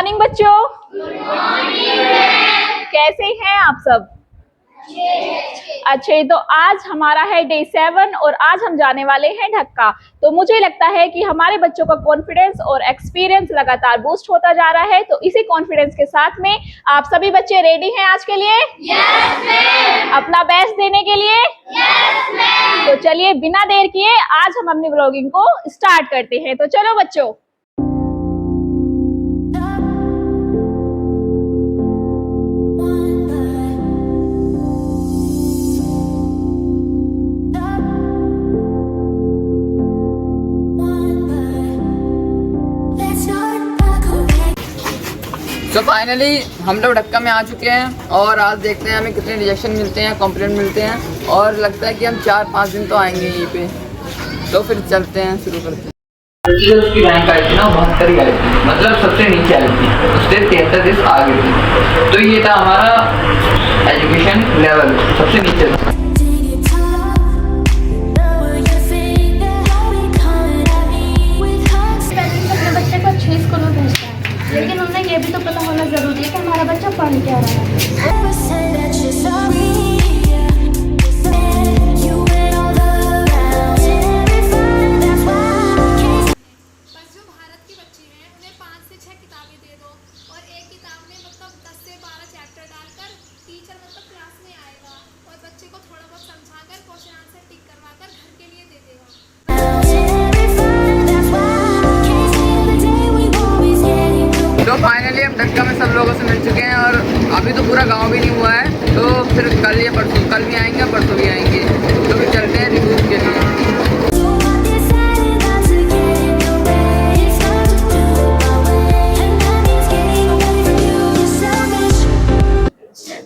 Morning बच्चों। Good morning. कैसे हैं आप सब? अच्छे। तो आज हमारा है डे 7 और आज हम जाने वाले हैं ढक्का। तो मुझे लगता है कि हमारे बच्चों का कॉन्फिडेंस और एक्सपीरियंस लगातार बूस्ट होता जा रहा है। तो इसी कॉन्फिडेंस के साथ में आप सभी बच्चे रेडी हैं आज के लिए? Yes ma'am. अपना बेस्ट देने के लिए? Yes ma'am. तो चलिए बिना देर किए आज हम अपनी व्लॉगिंग को स्टार्ट करते हैं। तो चलो बच्चों। तो फाइनली हम लोग ढक्का में आ चुके हैं और आज देखते हैं हमें कितने रिजेक्शन मिलते हैं, कॉम्प्लेंट मिलते हैं और लगता है कि हम 4-5 दिन तो आएंगे यहीं पे। तो फिर चलते हैं, शुरू करते हैं। उसकी रैंक आई थी ना 72 ही आई थी, मतलब सबसे नीचे आई थी, उससे 73 देश आगे थी। तो ये था हमारा एजुकेशन लेवल, सबसे नीचे था। लेकिन उन्हें ये भी तो पता होना जरूरी है कि हमारा बच्चा पढ़ क्या रहा है। तो फाइनली हम ढक्का में सब लोगों से मिल चुके हैं और अभी तो पूरा गांव भी नहीं हुआ है। तो फिर कल या परसों, कल भी आएंगे, परसों भी आएंगे। तो फिर चलते हैं रिव्यू के लिए।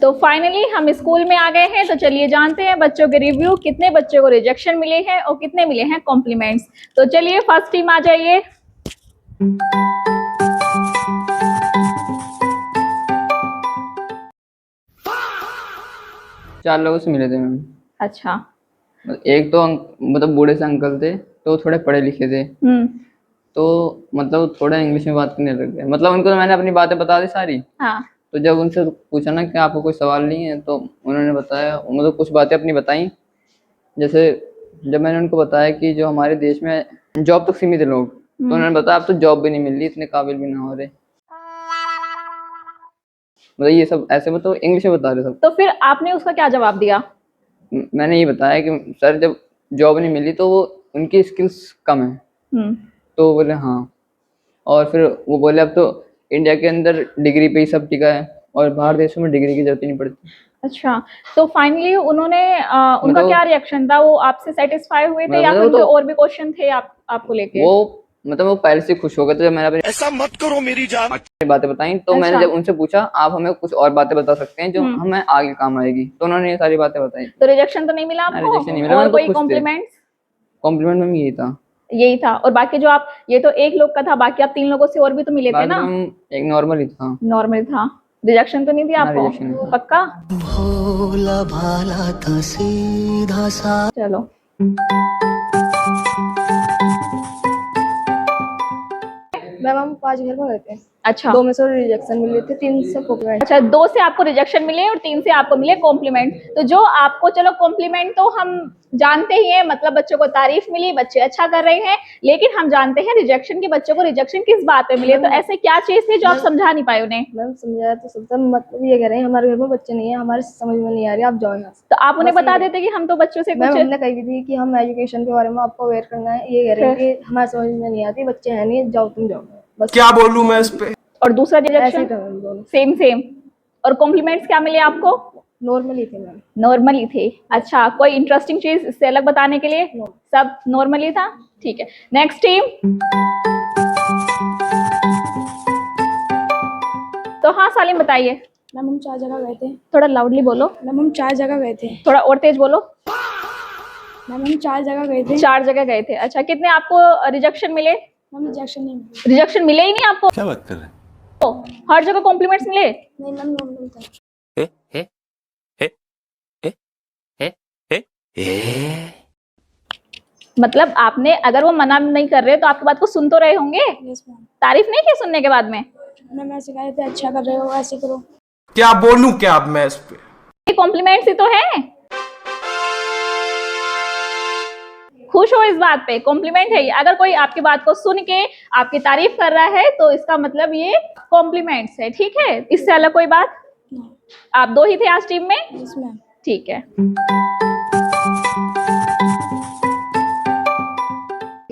तो फाइनली हम स्कूल में आ गए हैं। तो चलिए जानते हैं बच्चों के रिव्यू, कितने बच्चों को रिजेक्शन मिले हैं और कितने मिले हैं कॉम्प्लीमेंट्स। तो चलिए फर्स्ट टीम आ जाइए। चार लोगों से मिले थे मैम। अच्छा। एक तो मतलब बूढ़े से अंकल थे, तो थोड़े पढ़े लिखे थे। तो मतलब थोड़ा इंग्लिश में बात करने लग गए। मतलब उनको तो मैंने अपनी बातें बता दी सारी। हाँ। तो जब उनसे पूछा ना कि आपको कोई सवाल नहीं है, तो उन्होंने बताया, मतलब कुछ बातें अपनी बताई। जैसे जब मैंने उनको बताया कि जो हमारे देश में जॉब तक सीमित है लोग, तो उन्होंने बताया अब तो जॉब भी नहीं मिल रही, इतने काबिल भी ना हो रहे। मतलब ये सब ऐसे मतलब इंग्लिश में बता रहे सब। तो फिर आपने उसका क्या जवाब दिया? मैंने ये बताया कि सर जब जॉब नहीं मिली तो वो उनकी स्किल्स कम है। तो बोले हाँ। और फिर वो बोले अब तो इंडिया के अंदर डिग्री पे ही सब टिका है और बाहर देशों में डिग्री की जरूरत ही नहीं पड़ती। अच्छा। तो फाइनली उन्होंने उनका मतलब, क्या रिएक्शन था? वो आपसे सेटिस्फाई हुए थे या फिर उनके और भी क्वेश्चन थे आपको लेके? वो मतलब वो पहले से खुश हो गए थे जब मैंने अपनी ऐसा मत करो मेरी जान बातें बताई। तो मैंने जब उनसे पूछा आप हमें कुछ और बातें बता सकते हैं जो हमें आगे काम आएगी, तो उन्होंने ये सारी बातें बताई। तो रिजेक्शन तो नहीं मिला आपको? रिजेक्शन नहीं मिला। और कोई कॉम्प्लीमेंट? कॉम्प्लीमेंट में यही था। और बाकी जो आप, ये तो एक लोग का था, बाकी आप 3 लोगों से और भी तो मिले थे ना? एक नॉर्मल ही था। नॉर्मल था। रिजेक्शन तो नहीं दिया आपको? पक्का? भोला भाला था सीधा सा। चलो। मैम हम 5 घर में गए थे। अच्छा। 2 में से रिजेक्शन मिले थे, 3 से कॉम्प्लीमेंट। अच्छा, 2 से आपको रिजेक्शन मिले और 3 से आपको मिले कॉम्प्लीमेंट। तो जो आपको, चलो कॉम्प्लीमेंट तो हम जानते ही हैं, मतलब बच्चों को तारीफ मिली, बच्चे अच्छा कर रहे हैं। लेकिन हम जानते हैं रिजेक्शन के बच्चों को रिजेक्शन किस बात पे मिले। तो ऐसे क्या चीज थी जो आप समझा नहीं पाए उन्हें? मैम समझाया तो सब, मतलब ये कह रहे हैं हमारे घर में बच्चे नहीं है, हमारे समझ में नहीं आ रही, आप जाओ यहाँ से। तो आप उन्हें बता देते कि हम तो बच्चों से मैम कुछ। हमने कही थी कि हम एजुकेशन के बारे में आपको अवेयर करना है, ये कह रहे हैं कि हमारे समझ में नहीं आती, बच्चे हैं नहीं, जाओ तुम जाओ बस। क्या बोलूं मैं इस पे। और दूसरा रिजेक्शन? सेम। और कॉम्प्लीमेंट्स क्या मिले आपको? नॉर्मली थे मैम। नॉर्मली थे। अच्छा, कोई इंटरेस्टिंग चीज इससे अलग बताने के लिए? सब नॉर्मली था। ठीक है, नेक्स्ट टीम। तो हाँ सालिम बताइए। मैम हम 4 जगह गए थे। थोड़ा लाउडली बोलो। मैम हम 4 जगह गए थे। थोड़ा और तेज बोलो। मैम हम 4 जगह गए थे। 4 जगह गए थे। अच्छा, कितने आपको रिजेक्शन मिले? मैम रिजेक्शन नहीं मिले। रिजेक्शन मिले ही नहीं आपको? क्या बात कर रहे हैं? हर जगह कॉम्प्लीमेंट्स मिले? नहीं मैम नॉर्मल था। मतलब आपने, अगर वो मना नहीं कर रहे तो आपकी बात को सुन तो रहे होंगे? Yes ma'am. तारीफ नहीं की सुनने के बाद में? मैम मैम ऐसे कह रहे थे अच्छा कर रहे हो, ऐसे करो। क्या बोलूं क्या अब मैं इस पे। ये कॉम्प्लीमेंट्स ही तो है। खुश हो इस बात पे, कॉम्प्लीमेंट है ये। अगर कोई आपकी बात को सुन के आपकी तारीफ कर रहा है तो इसका मतलब ये कॉम्प्लीमेंट्स है, ठीक है। इससे अलग कोई बात। आप दो ही थे आज टीम में, यस मैम। ठीक है।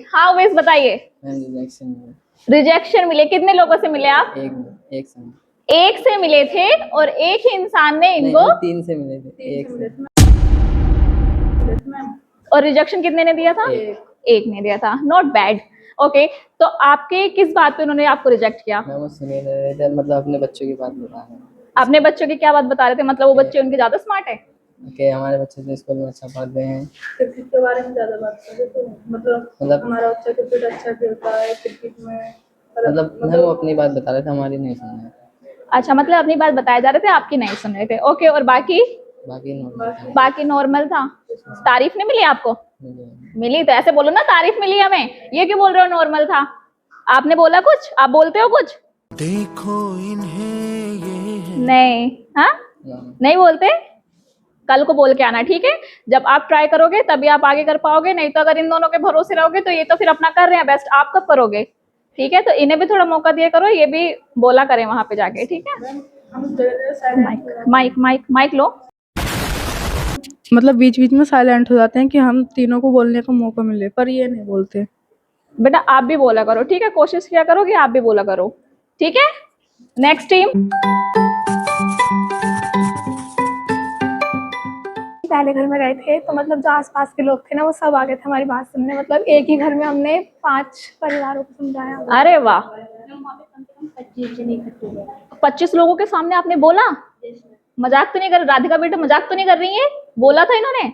हाँ वैसे बताइए। रिजेक्शन मिले, कितने लोगों से मिले आप? एक से मिले थे और एक ही इंसान ने इनको 3 से मिले थे, एक से। और रिजेक्शन कितने ने दिया था? एक ने दिया था। Not bad. ओके, तो आपके किस बात पे उन्होंने आपको रिजेक्ट किया? मैं वो सुन नहीं रहे थे, मतलब अपने बच्चों की बात बता रहे हैं। अपने बच्चों की क्या बात बता रहे थे? मतलब वो बच्चे उनके ज्यादा स्मार्ट है कि हमारे बच्चे तो स्कूल में अच्छा पढ़ते हैं, क्रिकेट के बारे में ज्यादा बात कर रहे थे, मतलब हमारा बच्चा क्रिकेट अच्छा खेलता है, क्रिकेट में मतलब वो अपनी बात बता रहे थे, हमारी नहीं सुन रहे। अच्छा, मतलब अपनी बात बताए जा रहे थे, आपकी नहीं सुन रहे थे। ओके, और बाकी बाकी नॉर्मल था। तारीफ नहीं मिली आपको? मिली तो ऐसे बोलो ना, तारीफ मिली हमें। ये क्यों बोल रहे हो नॉर्मल था? आपने बोला कुछ? आप बोलते हो कुछ? देखो इन्हें ये नहीं। हाँ, नहीं बोलते। कल को बोल के आना, ठीक है। जब आप ट्राई करोगे तभी आप आगे कर पाओगे, नहीं तो अगर इन दोनों के भरोसे रहोगे तो ये तो फिर अपना कर रहे हैं बेस्ट, आप कब करोगे? ठीक है, तो इन्हें भी थोड़ा मौका दिया करो, ये भी बोला करें वहां पे जाके, ठीक है। माइक माइक माइक लो। मतलब बीच बीच में साइलेंट हो जाते हैं कि हम तीनों को बोलने का मौका मिले, पर ये नहीं बोलते। बेटा आप भी बोला करो, ठीक है। कोशिश किया करो कि आप भी बोला करो, ठीक है। Next team. पहले घर में गए थे तो मतलब जो आसपास के लोग थे ना वो सब आ गए थे हमारी बात सुनने। मतलब एक ही घर में हमने 5 परिवारों को समझाया। अरे वाह, 25 लोगों के सामने आपने बोला? मजाक तो नहीं कर, राधिका बेटा मजाक तो नहीं कर रही है? बोला था इन्होंने?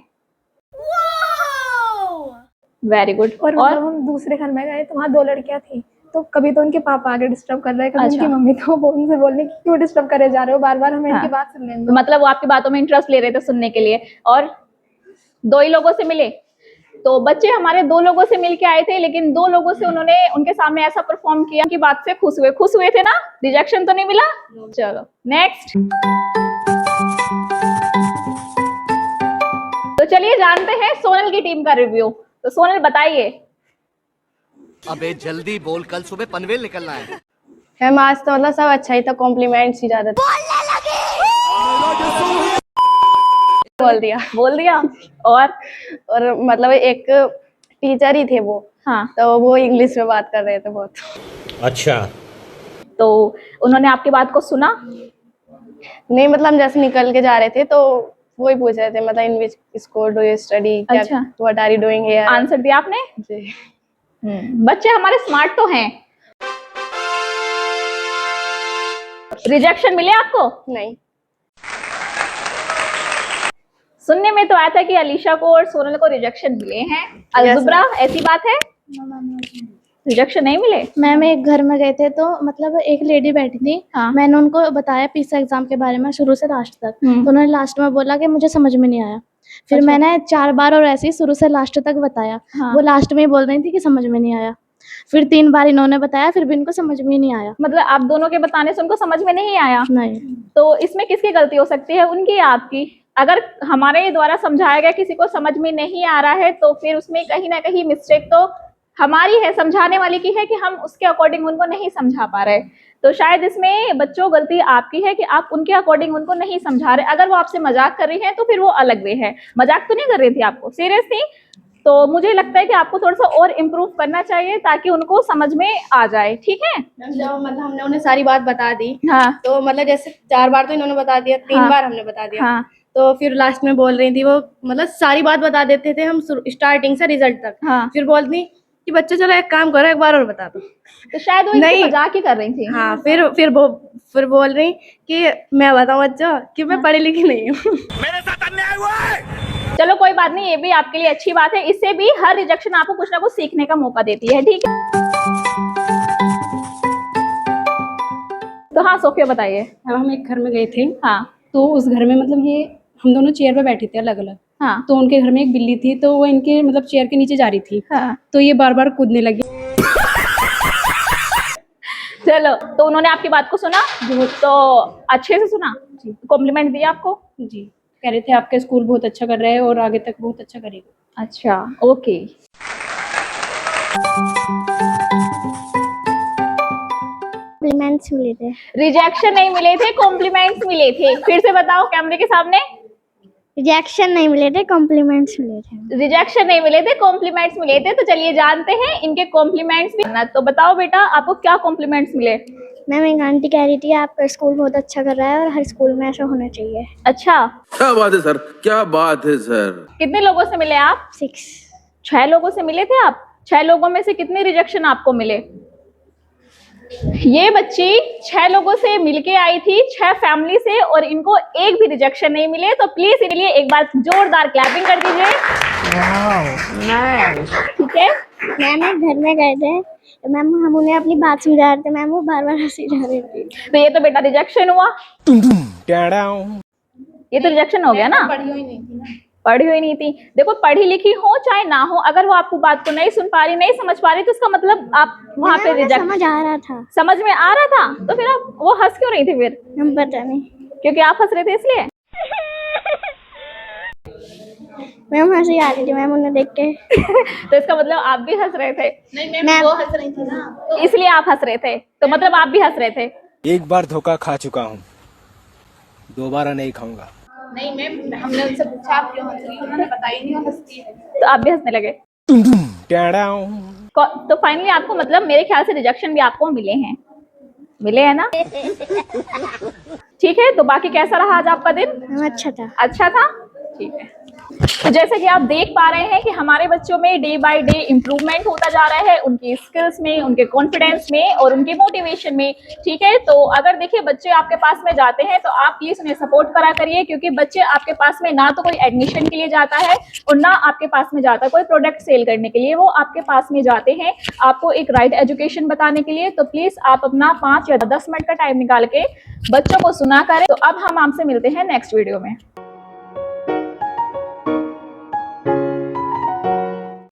Very good. और मतलब हम दूसरे घर में गए तो वहाँ 2 लड़कियां थी, तो कभी तो उनके पापा आगे डिस्टर्ब कर रहे हैं, कभी अच्छा। उनकी मम्मी, तो वो उनसे बोलने की क्यों डिस्टर्ब करे जा रहे हो, बार बार हमें इनकी बात सुनने दो। मतलब वो आपकी बातों में इंटरेस्ट ले रहे थे सुनने के लिए। और 2 ही लोगों से मिले? तो बच्चे हमारे 2 लोगों से मिलके आए थे, लेकिन 2 लोगों से उन्होंने उनके सामने ऐसा परफॉर्म किया कि बात से खुश हुए थे ना? रिजेक्शन तो नहीं मिला? चलो नेक्स्ट। तो चलिए जानते हैं सोनल की टीम का रिव्यू। तो सोनल बताइए। अबे जल्दी बोल, कल सुबह पनवेल निकलना है। मैम आज तो मतलब सब अच्छा ही था, कॉम्प्लीमेंट्स ही ज्यादा बोल दिया। और मतलब एक टीचर ही थे वो, हाँ, तो वो इंग्लिश में बात कर रहे थे बहुत। अच्छा, तो उन्होंने आपकी बात को सुना? नहीं, मतलब हम जैसे निकल के जा रहे थे तो वो ही पूछ रहे थे, मतलब in which school do you study, अच्छा, what are you doing here. Answer दिया आपने जी। बच्चे हमारे स्मार्ट तो हैं। रिजेक्शन मिले आपको? नहीं। सुनने में तो आया था कि अलीशा को और सोनल को रिजेक्शन मिले हैं। अलजुब्रा, ऐसी बात है? रिजेक्शन नहीं मिले? मैम एक घर में गए थे तो मतलब एक लेडी बैठी थी, हाँ। मैंने उनको बताया पीसा एग्जाम के बारे में शुरू से लास्ट तक, तो उन्होंने लास्ट में बोला कि मुझे समझ में नहीं आया। फिर अच्छा। मैंने 4 बार और ऐसे ही शुरू से लास्ट तक बताया, हाँ। वो लास्ट में ही बोल रही थी कि समझ में नहीं आया। फिर 3 बार इन्होंने बताया, फिर भी इनको समझ में ही नहीं आया। मतलब आप दोनों के बताने से उनको समझ में नहीं आया? नहीं। तो इसमें किसकी गलती हो सकती है, उनकी या आपकी? अगर हमारे द्वारा समझाया गया किसी को समझ में नहीं आ रहा है तो फिर उसमें कहीं ना कहीं मिस्टेक तो हमारी है, समझाने वाले की है कि हम उसके अकॉर्डिंग उनको नहीं समझा पा रहे। तो शायद इसमें बच्चों गलती आपकी है कि आप उनके अकॉर्डिंग उनको नहीं समझा रहे। अगर वो आपसे मजाक कर रही है तो फिर वो अलग वे है, मजाक तो नहीं कर रही थी आपको, सीरियस थी। तो मुझे लगता है कि आपको थोड़ा सा और इम्प्रूव करना चाहिए ताकि उनको समझ में आ जाए, ठीक है। जब मतलब हमने उन्हें सारी बात बता दी, हाँ, तो मतलब जैसे 4 बार तो इन्होंने बता दिया, 3 हाँ। बार हमने बता दिया। हाँ, तो फिर लास्ट में बोल रही थी वो, मतलब सारी बात बता देते थे हम स्टार्टिंग से रिजल्ट तक। हाँ। फिर बोलती कि बच्चे चलो एक काम करो, एक बार और बता दो। तो शायद वो नहीं। मजाक ही कर रही थी। हाँ, फिर बोल रही कि मैं बताऊं बच्चों कि मैं पढ़ी लिखी नहीं हूँ। मेरे साथ अन्याय हुआ है। चलो कोई बात नहीं, ये भी आपके लिए अच्छी बात है। इससे भी हर रिजेक्शन आपको कुछ ना कुछ सीखने का मौका देती है, ठीक है। तो हाँ सोफिया बताइए। हम एक घर में गए थे, हाँ, तो उस घर में मतलब ये हम दोनों चेयर पे बैठे थे अलग अलग। हाँ, तो उनके घर में एक बिल्ली थी, तो वो इनके मतलब चेयर के नीचे जा रही थी। हाँ। तो ये बार बार कूदने लगी। चलो, तो उन्होंने आपकी बात को सुना, तो अच्छे से सुना, कॉम्प्लीमेंट दिया आपको? जी, कह रहे थे आपके स्कूल बहुत अच्छा कर रहे हैं और आगे तक बहुत अच्छा करेगा। अच्छा, ओके। कॉम्प्लीमेंट्स मिले थे। रिजेक्शन नहीं मिले थे, कॉम्प्लीमेंट्स मिले थे। फिर से बताओ कैमरे के सामने। रिजेक्शन नहीं मिले थे, कॉम्प्लीमेंट्स मिले थे। रिजेक्शन नहीं मिले थे, कॉम्प्लीमेंट्स मिले थे। तो चलिए जानते हैं इनके कॉम्प्लीमेंट्स भी ना। तो बताओ बेटा, आपको क्या कॉम्प्लीमेंट्स मिले? मैम, एक आंटी कह रही थी आपका स्कूल बहुत अच्छा कर रहा है और हर स्कूल में ऐसा होना चाहिए। अच्छा, क्या बात है सर, क्या बात है सर। कितने लोगों से मिले आप? 6। 6 लोगों से मिले थे आप। 6 लोगों में से कितने रिजेक्शन आपको मिले? ये बच्ची 6 लोगों से मिलके आई थी, 6 फैमिली से, और इनको एक भी रिजेक्शन नहीं मिले। तो प्लीज इनके लिए एक बार जोरदार क्लैपिंग कर दीजिए। ठीक है। मैम एक घर में गए थे, तो मैम हम उन्हें अपनी बात समझा रहे थे, मैम वो बार बार हंसी जा रही थी। तो ये तो बेटा रिजेक्शन हुआ, ये तो रिजेक्शन हो गया ना। पढ़ी हुई नहीं थी। देखो, पढ़ी लिखी हो चाहे ना हो, अगर वो आपको बात को नहीं सुन पा रही, नहीं समझ पा रही, तो इसका मतलब आप वहाँ पे रिजेक्ट। समझ आ रहा था। समझ में आ रहा था, तो फिर आप वो हंस क्यों रही थी फिर? हम पता नहीं, क्योंकि आप हंस रहे थे इसलिए। मैम हंसी आ रही थी मैम उन्हें देख के। तो इसका मतलब आप भी हंस रहे थे। मैम वो हंस रही थी ना, तो इसलिए आप हंस रहे थे, तो मतलब आप भी हंस रहे थे। एक बार धोखा खा चुका हूँ, दोबारा नहीं खाऊंगा। नहीं मैम, हमने उनसे पूछा आप क्यों हंस रही, उन्होंने बताया नहीं, वो हंसती है। तो आप भी हंसने लगे। तो फाइनली आपको मतलब मेरे ख्याल से रिजेक्शन भी आपको मिले हैं, मिले हैं ना? ठीक है। तो बाकी कैसा रहा आज आपका दिन? अच्छा था। अच्छा था, ठीक है। तो जैसे कि आप देख पा रहे हैं कि हमारे बच्चों में डे बाय डे इम्प्रूवमेंट होता जा रहा है, उनकी स्किल्स में, उनके कॉन्फिडेंस में और उनके मोटिवेशन में। ठीक है। तो अगर देखिए बच्चे आपके पास में जाते हैं तो आप प्लीज उन्हें सपोर्ट करा करिए, क्योंकि बच्चे आपके पास में ना तो कोई एडमिशन के लिए जाता है और ना आपके पास में जाता है कोई प्रोडक्ट सेल करने के लिए। वो आपके पास में जाते हैं आपको एक राइट एजुकेशन बताने के लिए। तो प्लीज आप अपना 5 या 10 मिनट का टाइम निकाल के बच्चों को सुना करें। तो अब हम आपसे मिलते हैं नेक्स्ट वीडियो में।